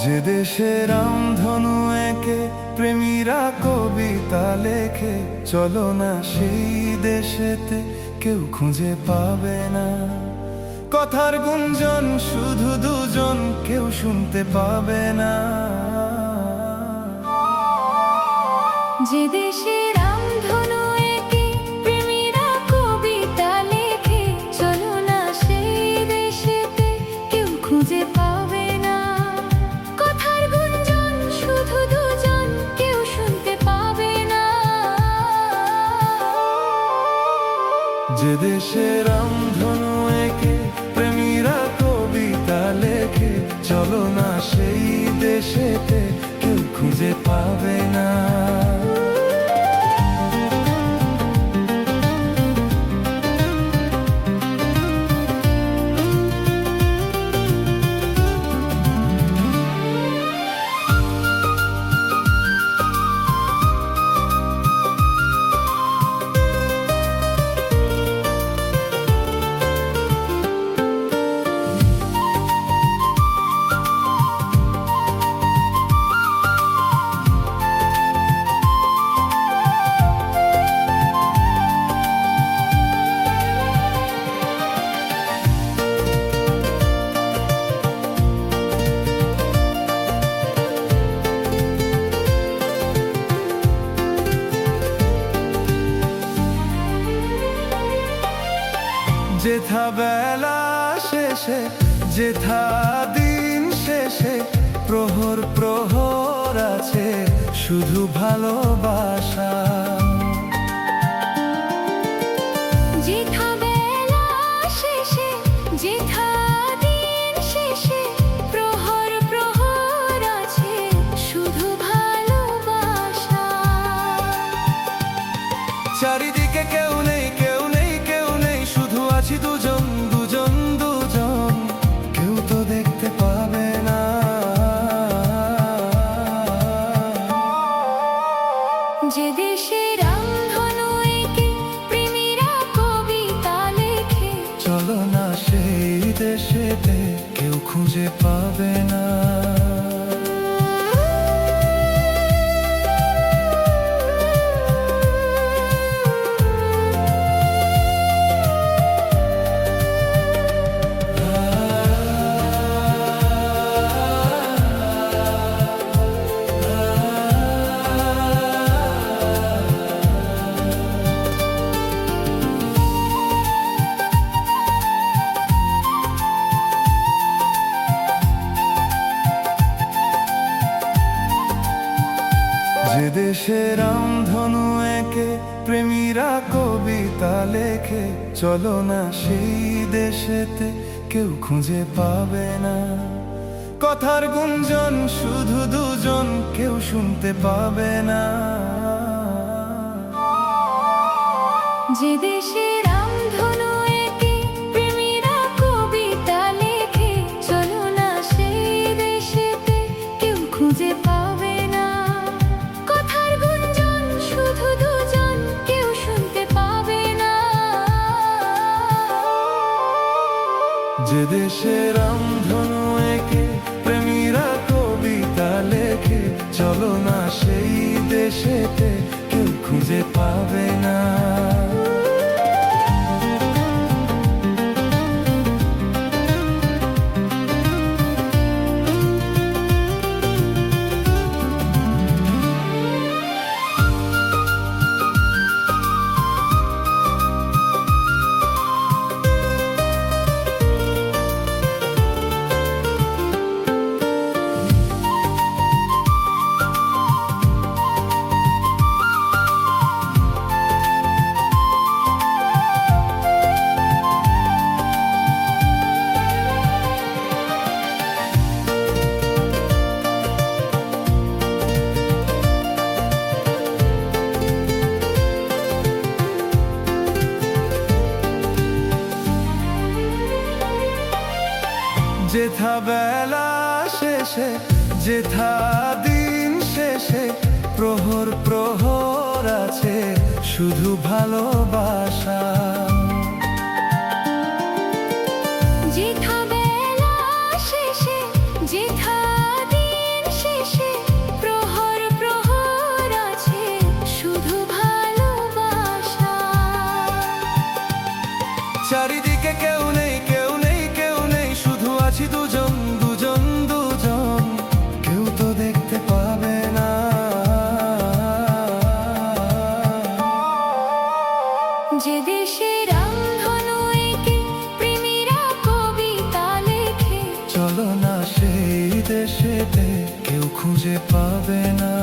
যে দেশে রামধনু এঁকে প্রেমীরা কবিতা লেখে, চলো না সেই দেশেতে, কেউ খুঁজে পাবে না। কথার গুঞ্জন শুধু দুজন, কেউ শুনতে পাবে না। যে দেশে রামধনু এঁকে প্রেমীরা কবিতা লেখে, চলো না সেই দেশেতে, কেউ খুঁজে পাবে না। কথার গুঞ্জন শুধু দুজন, কেউ শুনতে পাবে না। যে দেশে রামধনু এঁকে প্রেমীরা কবিতা লেখে, চলো না সেই দেশেতে, কেউ খুঁজে পাবে না। যেথা বেলা শেষে, যেথা দিন শেষে, প্রহর প্রহর আছে শুধু ভালোবাসা। যেথা বেলা শেষে, যেথা দিন শেষে, প্রহর প্রহর আছে শুধু ভালোবাসা। চারিদিকে কেউ নেই, কেউ নেই, কেউ নেই, শুধু আছি দুজন, দুজন, দুজন, কেউ তো দেখতে পাবে না। যে দেশে রামধনু এঁকে প্রেমীরা কবিতা লেখে, চলো না সেই দেশেতে, কেউ খুঁজে পাবে না। যে দেশে রামধনু এঁকে প্রেমীরা কবিতা লেখে, চলো না সেই দেশেতে, কেউ খুঁজে পাবে না। কথার গুঞ্জন শুধু দুজন, কেউ শুনতে পাবে না। যে দেশে রামধনু এঁকে প্রেমীরা কবিতা লেখে, চলো না সেই দেশেতে, কেউ খুঁজে পাবে না। কথার গুঞ্জন শুধু দুজন, কেউ শুনতে পাবে না। যে দেশে রামধনু এঁকে প্রেমীরা কবিতা লেখে, চলো না সেই দেশেতে, কেউ খুঁজে পাবে না। যেথা বেলা শেষে, যেথা দিন শেষে, প্রহর প্রহর আছে শুধু ভালোবাসা। যেথা বেলা শেষে, যেথা দিন দুজন দুজন, কেউ তো দেখতে পাবে না। যে দেশে রামধনু এঁকে প্রেমীরা কবিতা লেখে, চলো না সেই দেশেতে, কেউ খুঁজে পাবে না।